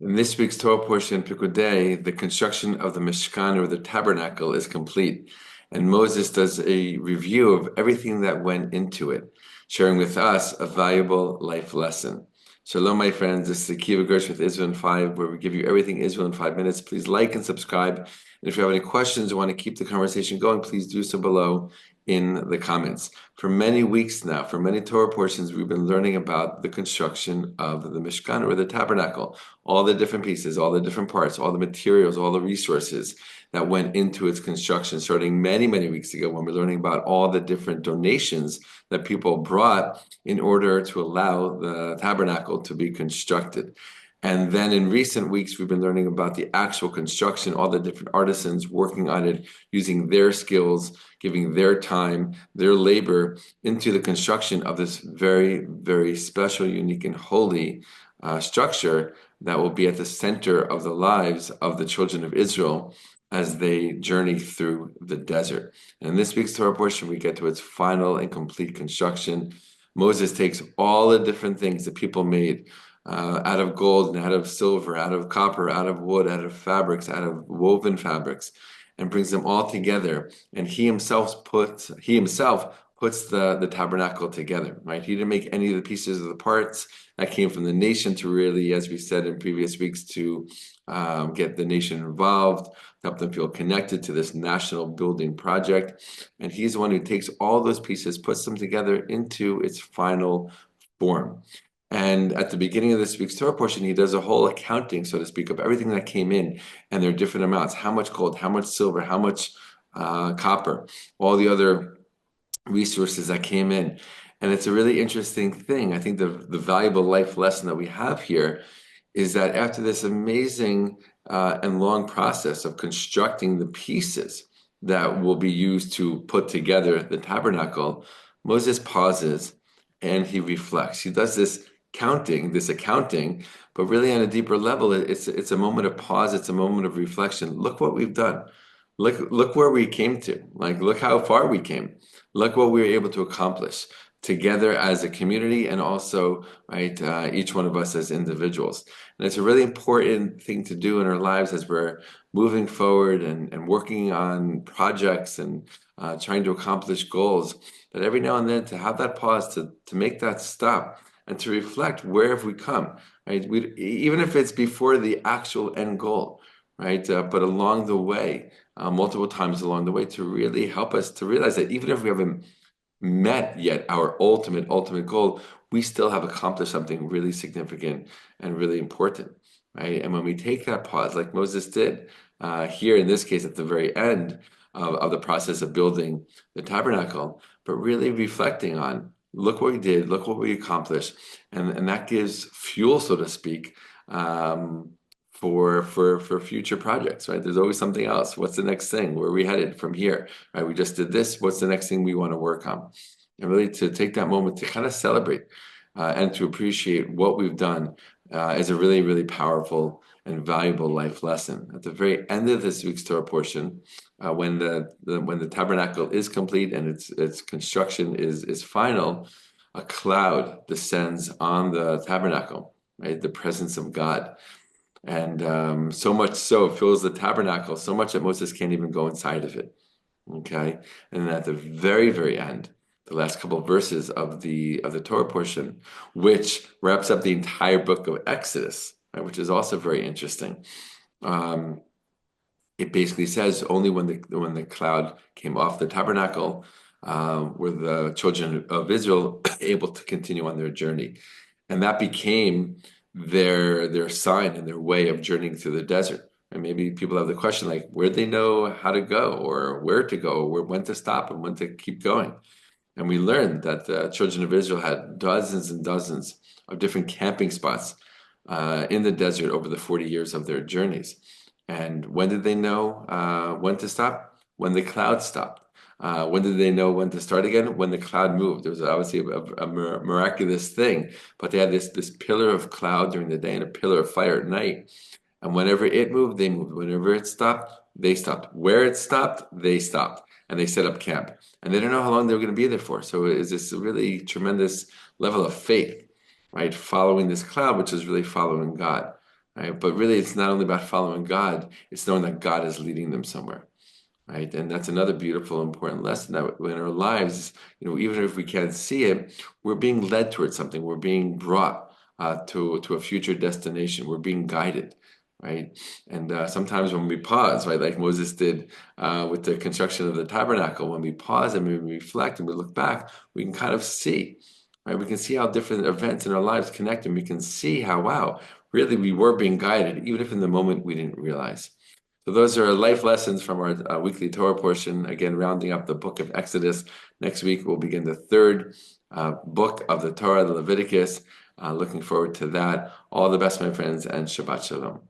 In this week's Torah portion, Pikudei, the construction of the Mishkan or the Tabernacle is complete, and Moses does a review of everything that went into it, sharing with us a valuable life lesson. Shalom, my friends. This is the Kiva Gersh with Israel in 5, where we give you everything Israel in 5 minutes. Please like and subscribe. And if you have any questions or want to keep the conversation going, please do so below in the comments. For many weeks now, for many Torah portions, we've been learning about the construction of the Mishkan or the Tabernacle, all the different pieces, all the different parts, all the materials, all the resources that went into its construction, starting many, many weeks ago when we're learning about all the different donations that people brought in order to allow the tabernacle to be constructed. And then in recent weeks, we've been learning about the actual construction, all the different artisans working on it, using their skills, giving their time, their labor into the construction of this very, very special, unique, and holy structure that will be at the center of the lives of the children of Israel as they journey through the desert. And in this week's Torah portion, we get to its final and complete construction. Moses takes all the different things that people made out of gold and out of silver, out of copper, out of wood, out of fabrics, out of woven fabrics, and brings them all together. And he himself puts the tabernacle together, right? He didn't make any of the pieces of the parts that came from the nation to really, as we said in previous weeks, to get the nation involved, help them feel connected to this national building project. And he's the one who takes all those pieces, puts them together into its final form. And at the beginning of this week's Torah portion, he does a whole accounting, so to speak, of everything that came in and their different amounts, how much gold, how much silver, how much copper, all the other resources that came in. And it's a really interesting thing. I think the valuable life lesson that we have here is that after this amazing and long process of constructing the pieces that will be used to put together the tabernacle, Moses pauses and he reflects. He does this accounting, but really on a deeper level, it's a moment of pause, it's a moment of reflection. Look what we've done. Look where we came to. Like, look how far we came. Look what we were able to accomplish together as a community, and also, right, each one of us as individuals. And it's a really important thing to do in our lives as we're moving forward and working on projects and trying to accomplish goals. But every now and then to have that pause, to make that stop and to reflect, where have we come, right? Even if it's before the actual end goal, right? But along the way, multiple times along the way, to really help us to realize that even if we haven't met yet our ultimate goal, we still have accomplished something really significant and really important, right? And when we take that pause, like Moses did here in this case at the very end of the process of building the tabernacle, but really reflecting on, look what we did, look what we accomplished, and that gives fuel, so to speak, for future projects, right? There's always something else. What's the next thing? Where are we headed from here? Right? We just did this. What's the next thing we want to work on? And really to take that moment to kind of celebrate and to appreciate what we've done is a really, really powerful and valuable life lesson. At the very end of this week's Torah portion, when the tabernacle is complete and its construction is final, a cloud descends on the tabernacle, right? The presence of God. And so much so it fills the tabernacle, so much that Moses can't even go inside of it. Okay. And then at the very, very end, the last couple of verses of the Torah portion, which wraps up the entire book of Exodus, right, which is also very interesting. It basically says only when the cloud came off the tabernacle were the children of Israel able to continue on their journey. And that became their sign and their way of journeying through the desert. And maybe people have the question, like, where they know how to go, or where to go, or when to stop and when to keep going. And we learned that the children of Israel had dozens and dozens of different camping spots in the desert over the 40 years of their journeys. And when did they know when to stop? When the cloud stopped. When did they know when to start again? When the cloud moved. It was obviously a miraculous thing, but they had this pillar of cloud during the day and a pillar of fire at night. And whenever it moved, they moved. Whenever it stopped, they stopped. Where it stopped, they stopped. And they set up camp. And they didn't know how long they were going to be there for. So it is this really tremendous level of faith, right? Following this cloud, which is really following God. right? But really, it's not only about following God, it's knowing that God is leading them somewhere, right? And that's another beautiful, important lesson that in our lives, even if we can't see it, we're being led towards something. We're being brought to a future destination. We're being guided, right? And sometimes when we pause, right, like Moses did with the construction of the tabernacle, when we pause and we reflect and we look back, we can kind of see, right? We can see how different events in our lives connect, and we can see how, wow, really we were being guided, even if in the moment we didn't realize. So those are life lessons from our weekly Torah portion. Again, rounding up the book of Exodus. Next week, we'll begin the third book of the Torah, the Leviticus. Looking forward to that. All the best, my friends, and Shabbat Shalom.